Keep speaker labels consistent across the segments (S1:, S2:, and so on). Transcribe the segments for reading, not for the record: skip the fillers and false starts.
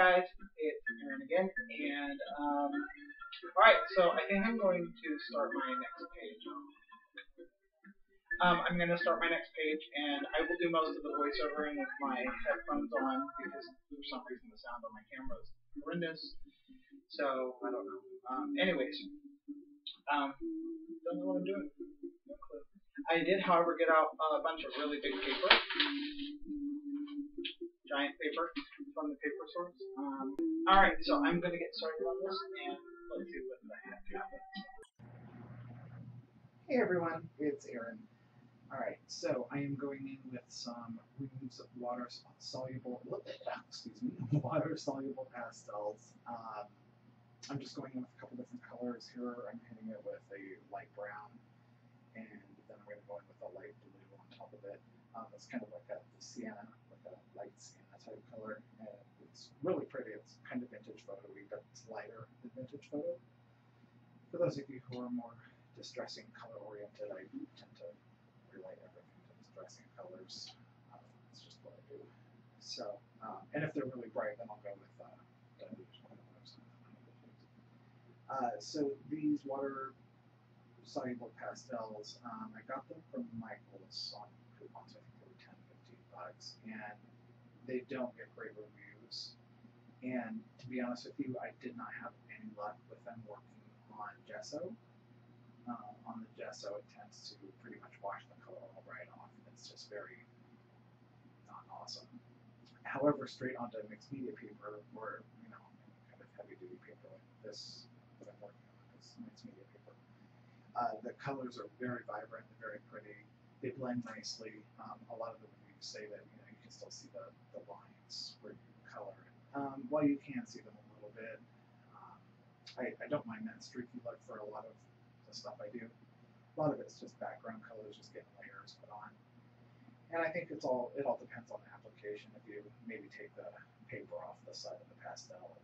S1: guys, it's Aaron again, and alright, so I think I'm going to start my next page. I'm going to start my next page, and I will do most of the voiceovering with my headphones on, because for some reason the sound on my camera is horrendous, so I don't know. Anyways, don't know what I'm doing. No clue. I did, however, get out a bunch of really big paper. Giant paper from the paper source. Alright, so I'm going to get started on this, and let's see what the heck happens.
S2: Hey everyone, it's Aaron. Alright, so I am going in with some Reeve's water-soluble pastels. I'm just going in with a couple different colors here. I'm hitting it with a light brown, and then I'm going to go in with a light blue on top of it. It's kind of like a sienna, like a light sienna type color, and it's really pretty. It's kind of vintage photo-y, but it's lighter than vintage photo. For those of you who are more distressing color-oriented, I tend to relate everything to distressing colors. It's just what I do. So, and if they're really bright, then I'll go with so these water-soluble pastels, I got them from Michael's on coupons. I think they were $10–15, and they don't get great reviews. And to be honest with you, I did not have any luck with them working on gesso. On the gesso, it tends to pretty much wash the color all right off. It's just very not awesome. However, straight onto mixed media paper, or any kind of heavy-duty paper like this that I'm working on, this mixed media paper, the colors are very vibrant and very pretty. They blend nicely. A lot of the reviews say that you can still see the lines where you color it. While you can see them a little bit, I don't mind that streaky look for a lot of the stuff I do. A lot of it's just background colors, just getting layers put on. And I think it all depends on the application. If you maybe take the paper off the side of the pastel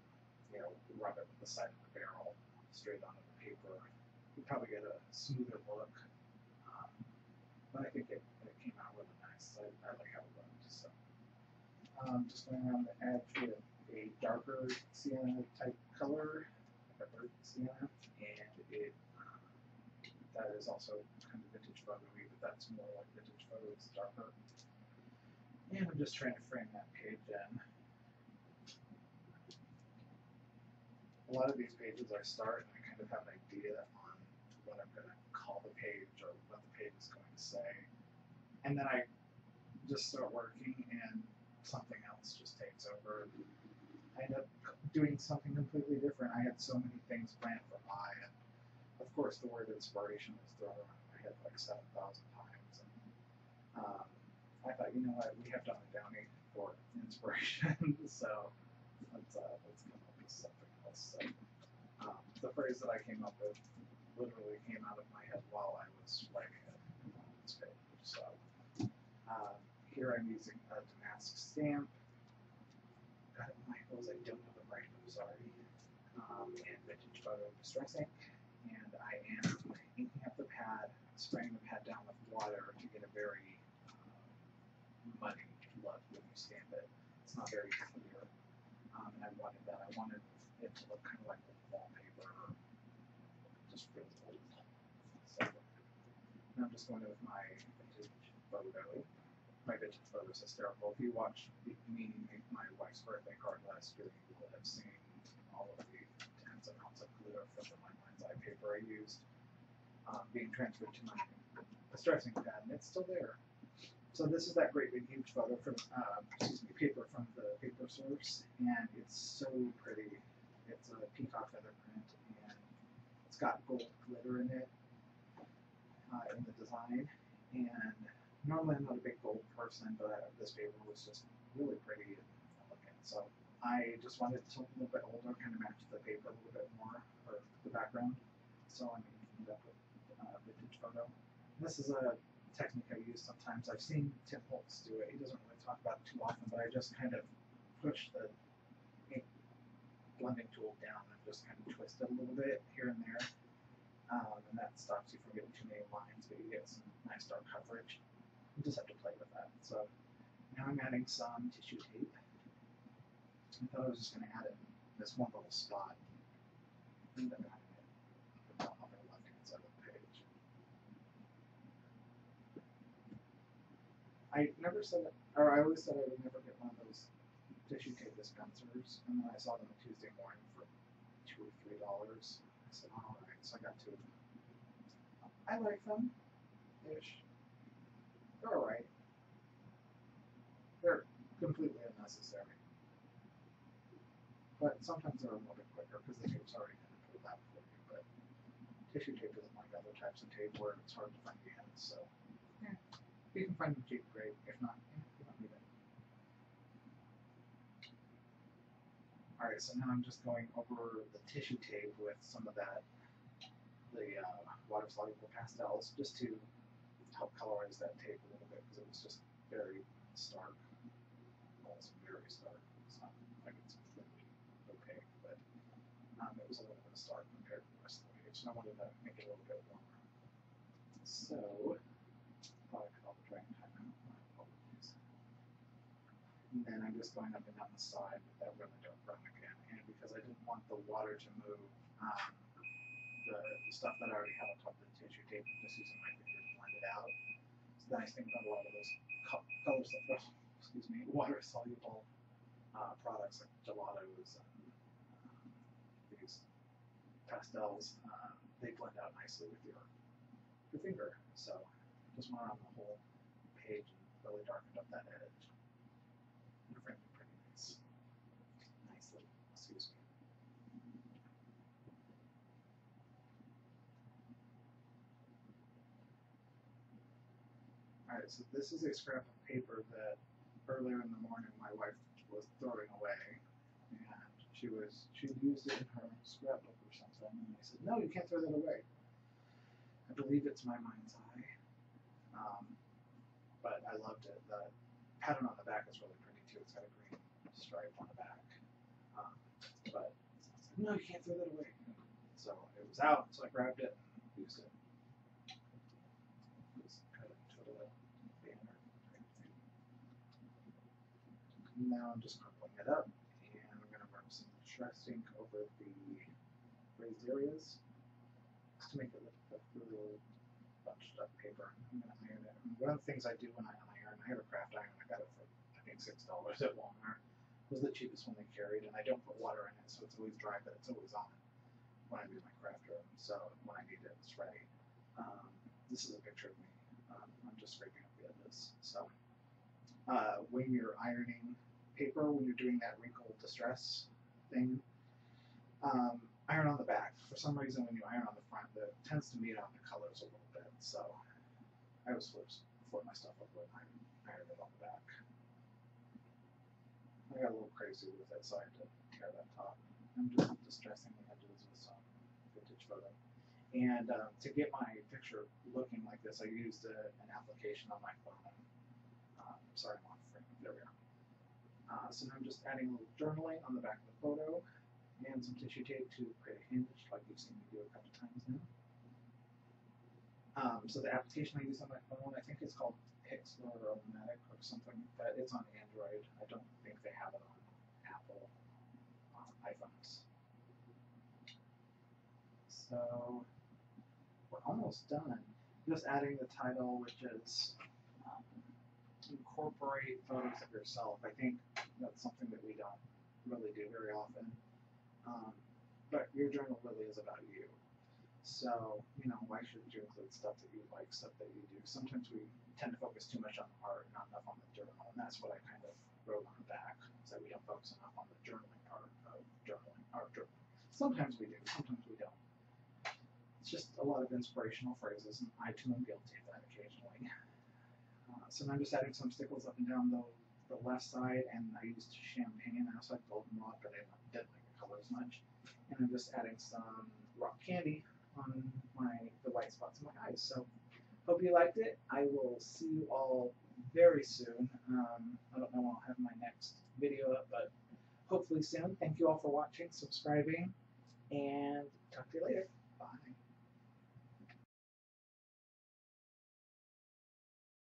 S2: and rub it with the side of the barrel straight onto the paper, you probably get a smoother look. But I think it came out really nice. I like how it looked. So just going around the edge with a darker sienna type color, like a burnt sienna, and that is also kind of vintage photo-y, but that's more like vintage photo, it's darker. And I'm just trying to frame that page in. A lot of these pages I start and I kind of have an idea on what I'm going to call the page or what the page is going to say. And then I just start working and something else just takes over. I end up doing something completely different. I had so many things planned for I, and of course the word inspiration was thrown around in my head like 7,000 times. And I thought, you know what, we have Donna Downey for inspiration, so let's come up with something else. So the phrase that I came up with literally came out of my head while I was writing it on this page. So here I'm using a damask stamp. Got it in Michael's, I don't know the brand, I'm sorry. And vintage photo distress ink. And I am inking up the pad, spraying the pad down with water to get a very muddy look when you stamp it. It's not very clear. And I wanted that. I wanted it to look kind of like the wallpaper, just really old. So now I'm just going with my vintage photo. My vintage photo is hysterical. If you watched me make my wife's birthday card last year, you will have seen all of the tens of amounts of glitter from the mind's eye paper I used being transferred to my distressing pad, and it's still there. So this is that great big huge photo from, paper from the paper source, and it's so pretty. It's a peacock feather print, and it's got gold glitter in it, in the design. And normally I'm not a big gold person, but this paper was just really pretty and elegant. So I just wanted it to look a little bit older, kind of match the paper a little bit more, or the background. So I'm making it up with vintage photo. And this is a technique I use sometimes. I've seen Tim Holtz do it. He doesn't really talk about it too often, but I just kind of push the ink blending tool down and just kind of twist it a little bit here and there. And that stops you from getting too many lines, but you get some nice dark coverage. You just have to play with that. So now I'm adding some tissue tape. I thought I was just going to add it in this one little spot. And then on the left-hand side of the page. I never said, or I always said I would never get one of those tissue tape dispensers, and then I saw them on Tuesday morning for $2 or $3. I said, all right, so I got two of them. I like them, ish. They're all right. They're completely unnecessary. But sometimes they're a little bit quicker because the tape's already going to pull that for you. But tissue tape isn't like other types of tape where it's hard to find the ends. So yeah, if you can find them cheap, great. If not, yeah, you don't need it. All right, so now I'm just going over the tissue tape with some of that, the water-soluble pastels, just to help colorize that tape a little bit because it was just very stark. Almost very stark. It's not like it's completely opaque, but it was a little bit stark compared to the rest of the page, so I wanted to make it a little bit warmer. So, thought I could all drag time out. My apologies. And then I'm just going up and down the side with that really dark brown again, and because I didn't want the water to move the stuff that I already had on top of the tissue tape, I'm just using my finger to blend it out. So the nice thing about a lot of those color stuff, water-soluble products like gelatos and these pastels, they blend out nicely with your finger. So just went around the whole page and really darkened up that edge. And framed it pretty nicely. Excuse me. Alright, so this is a scrap of paper that earlier in the morning my wife was throwing away, and she used it in her scrapbook or something, and I said, no, you can't throw that away. I believe it's my mind's eye, but I loved it. The pattern on the back is really pretty too. It's got a green stripe on the back, but no, you can't throw that away. So it was out, so I grabbed it and used it. Now I'm just crimpling it up, and I'm going to rub some distress ink over the raised areas just to make it look like a little bunched up paper. I'm going to iron it. And one of the things I do when I iron, I have a craft iron. I got it for I think $6 at Walmart. It was the cheapest one they carried, and I don't put water in it, so it's always dry, but it's always on when I do my craft room. So when I need it, it's ready. This is a picture of me. I'm just scraping up the edges. So when you're ironing paper, when you're doing that wrinkle distress thing, iron on the back. For some reason, when you iron on the front, it tends to meet on the colors a little bit. So I always flip my stuff up when I iron it on the back. I got a little crazy with it, so I had to tear that top. I'm just distressing the edges with some vintage photo. And to get my picture looking like this, I used an application on my phone. Sorry, I'm off frame. There we are. So now I'm just adding a little journaling on the back of the photo and some tissue tape to create a hinge, like you've seen me do a couple times now. So the application I use on my phone, I think it's called Pixel or Automatic or something like that. It's on Android. I don't think they have it on Apple iPhones. So we're almost done. Just adding the title, which is incorporate photos of yourself. I think that's something that we don't really do very often. But your journal really is about you. So, why shouldn't you include stuff that you like, stuff that you do? Sometimes we tend to focus too much on the art and not enough on the journal, and that's what I kind of wrote on the back, is that we don't focus enough on the journaling part of journaling, art journaling. Sometimes we do, sometimes we don't. It's just a lot of inspirational phrases, and I too am guilty of that occasionally. So now I'm just adding some stickles up and down the left side, and I used champagne. I also like goldenrod, but I didn't like the color as much. And I'm just adding some rock candy on the white spots in my eyes. So hope you liked it. I will see you all very soon. I don't know when I'll have my next video up, but hopefully soon. Thank you all for watching, subscribing, and talk to you later.